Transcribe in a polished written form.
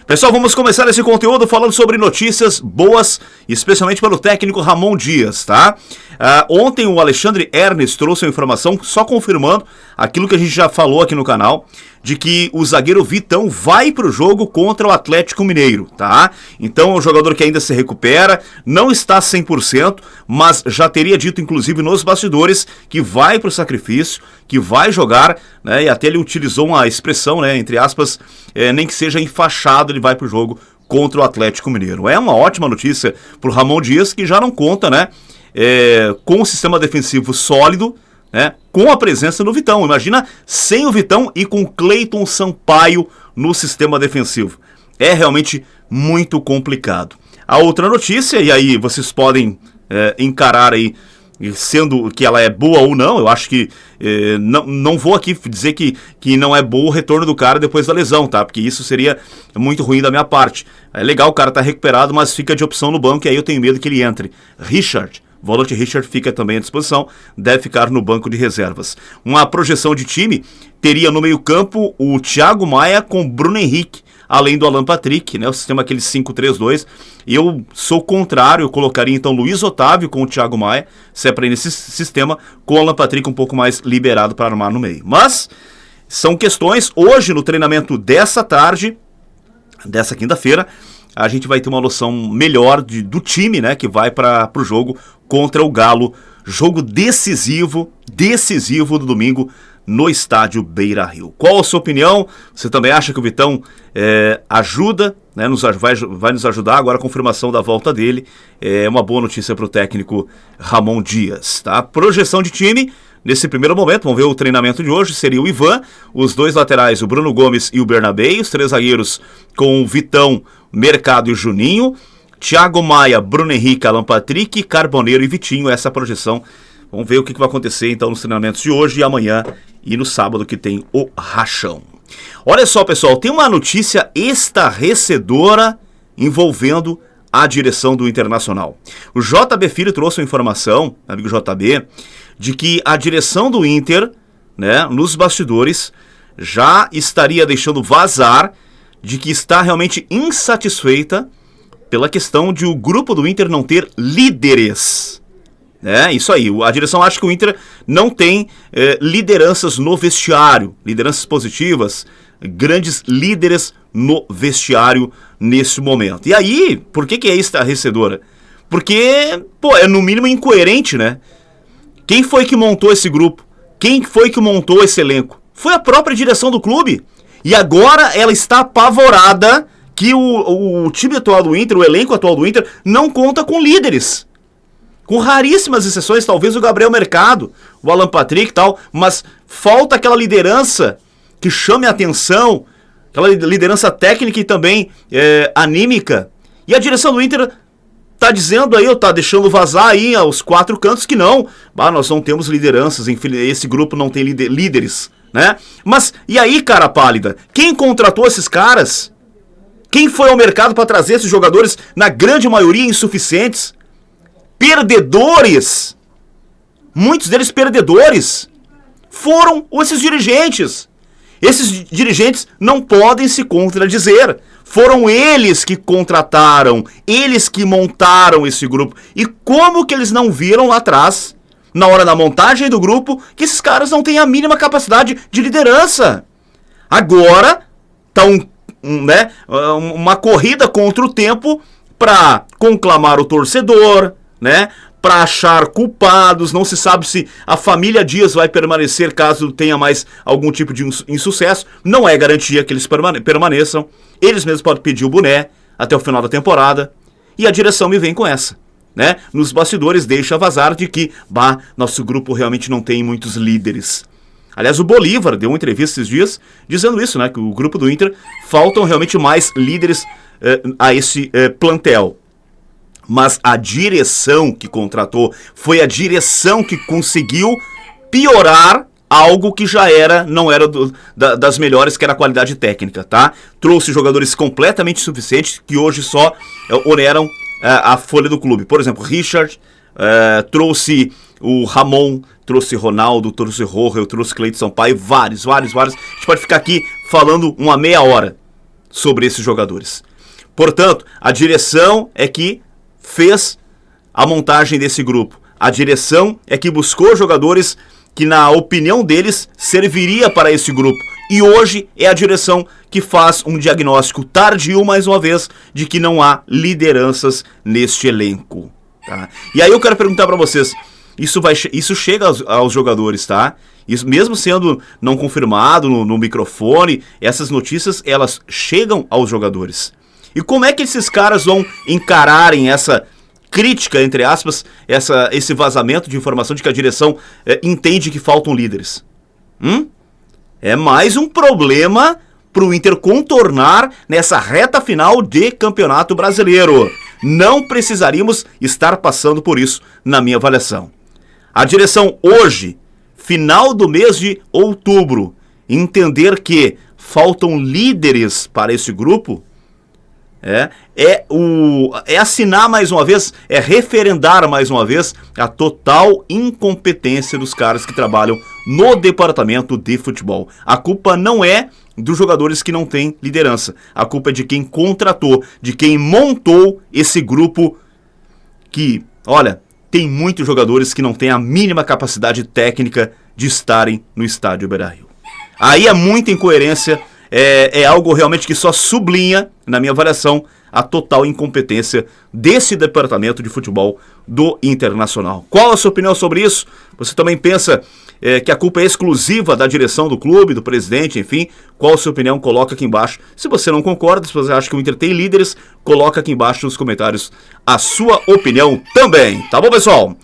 Pessoal, vamos começar esse conteúdo falando sobre notícias boas, especialmente pelo técnico Ramon Dias, tá? Ontem o Alexandre Ernest trouxe uma informação, só confirmando aquilo que a gente já falou aqui no canal, de que o zagueiro Vitão vai pro jogo contra o Atlético Mineiro, tá? Então é um jogador que ainda se recupera, não está 100%, mas já teria dito inclusive nos bastidores que vai pro sacrifício, que vai jogar, né? E até ele utilizou uma expressão, né, entre aspas, nem que seja enfaixado, ele vai pro jogo contra o Atlético Mineiro. É uma ótima notícia pro Ramon Dias, que já não conta, né, com um sistema defensivo sólido, né, com a presença do Vitão. Imagina sem o Vitão e com Cleiton Sampaio no sistema defensivo. É realmente muito complicado. A outra notícia, e aí vocês podem encarar aí, sendo que ela é boa ou não, eu acho que não vou aqui dizer que não é bom o retorno do cara depois da lesão, tá? Porque isso seria muito ruim da minha parte. É legal, o cara tá recuperado, mas fica de opção no banco e aí eu tenho medo que ele entre. Volante Richard fica também à disposição, deve ficar no banco de reservas. Uma projeção de time teria no meio-campo o Thiago Maia com Bruno Henrique, além do Alan Patrick, né, o sistema aquele 5-3-2. Eu sou contrário, eu colocaria então Luiz Otávio com o Thiago Maia, se é para ir nesse sistema, com o Alan Patrick um pouco mais liberado para armar no meio. Mas são questões, hoje no treinamento dessa tarde, dessa quinta-feira, a gente vai ter uma noção melhor do time, né, que vai para o jogo contra o Galo. Jogo decisivo do domingo no estádio Beira-Rio. Qual a sua opinião? Você também acha que o Vitão ajuda, né, vai nos ajudar? Agora a confirmação da volta dele é uma boa notícia para o técnico Ramon Dias, tá? Projeção de time, nesse primeiro momento, vamos ver o treinamento de hoje, seria o Ivan, os dois laterais, o Bruno Gomes e o Bernabé, os três zagueiros com o Vitão, Mercado e Juninho, Thiago Maia, Bruno Henrique, Alan Patrick, Carboneiro e Vitinho, essa projeção. Vamos ver o que vai acontecer então nos treinamentos de hoje e amanhã e no sábado que tem o Rachão. Olha só, pessoal, tem uma notícia estarrecedora envolvendo a direção do Internacional. O JB Filho trouxe uma informação, amigo JB, de que a direção do Inter, né, nos bastidores, já estaria deixando vazar de que está realmente insatisfeita pela questão de o grupo do Inter não ter líderes. Isso aí, a direção acha que o Inter não tem lideranças no vestiário, lideranças positivas, grandes líderes no vestiário nesse momento. E aí, por que é estarrecedora? Porque, é no mínimo incoerente, né? Quem foi que montou esse grupo? Quem foi que montou esse elenco? Foi a própria direção do clube. E agora ela está apavorada que o time atual do Inter, o elenco atual do Inter, não conta com líderes. Com raríssimas exceções, talvez o Gabriel Mercado, o Alan Patrick e tal, mas falta aquela liderança que chame a atenção, aquela liderança técnica e também anímica. E a direção do Inter tá dizendo aí, tá deixando vazar aí aos quatro cantos que não. Nós não temos lideranças, esse grupo não tem líderes, né? Mas, e aí, cara pálida? Quem contratou esses caras? Quem foi ao mercado para trazer esses jogadores, na grande maioria insuficientes? Perdedores, muitos deles perdedores, foram esses dirigentes. Esses dirigentes não podem se contradizer. Foram eles que contrataram, eles que montaram esse grupo. E como que eles não viram lá atrás, na hora da montagem do grupo, que esses caras não têm a mínima capacidade de liderança? Agora tá uma corrida contra o tempo para conclamar o torcedor, né, para achar culpados. Não se sabe se a família Dias vai permanecer caso tenha mais algum tipo de insucesso. Não é garantia que eles permaneçam. Eles mesmos podem pedir o boné até o final da temporada. E a direção me vem com essa, né? Nos bastidores deixa vazar de que nosso grupo realmente não tem muitos líderes. Aliás, o Bolívar deu uma entrevista esses dias dizendo isso, né? Que o grupo do Inter faltam realmente mais líderes a esse plantel. Mas a direção que contratou foi a direção que conseguiu piorar algo que já não era das melhores, que era a qualidade técnica, tá? Trouxe jogadores completamente insuficientes que hoje só oneram a folha do clube. Por exemplo, Richard, trouxe o Ramon, trouxe Ronaldo, trouxe Rojo, trouxe Cleiton Sampaio, vários. A gente pode ficar aqui falando uma meia hora sobre esses jogadores. Portanto, a direção é que fez a montagem desse grupo. A direção é que buscou jogadores que, na opinião deles, serviria para esse grupo. E hoje é a direção que faz um diagnóstico tardio, mais uma vez, de que não há lideranças neste elenco. Tá? E aí eu quero perguntar para vocês, isso chega aos jogadores, tá? Isso, mesmo sendo não confirmado no microfone, essas notícias, elas chegam aos jogadores. E como é que esses caras vão encararem essa crítica, entre aspas, esse vazamento de informação de que a direção entende que faltam líderes? É mais um problema para o Inter contornar nessa reta final de Campeonato Brasileiro. Não precisaríamos estar passando por isso, na minha avaliação. A direção hoje, final do mês de outubro, entender que faltam líderes para esse grupo, é assinar mais uma vez, é referendar mais uma vez a total incompetência dos caras que trabalham no departamento de futebol. A culpa não é dos jogadores que não têm liderança. A culpa é de quem contratou, de quem montou esse grupo que, olha, tem muitos jogadores que não têm a mínima capacidade técnica de estarem no estádio Beira-Rio. Aí é muita incoerência, é algo realmente que só sublinha, na minha avaliação, a total incompetência desse departamento de futebol do Internacional. Qual a sua opinião sobre isso? Você também pensa que a culpa é exclusiva da direção do clube, do presidente, enfim? Qual a sua opinião? Coloca aqui embaixo. Se você não concorda, se você acha que o Inter tem líderes, coloca aqui embaixo nos comentários a sua opinião também. Tá bom, pessoal?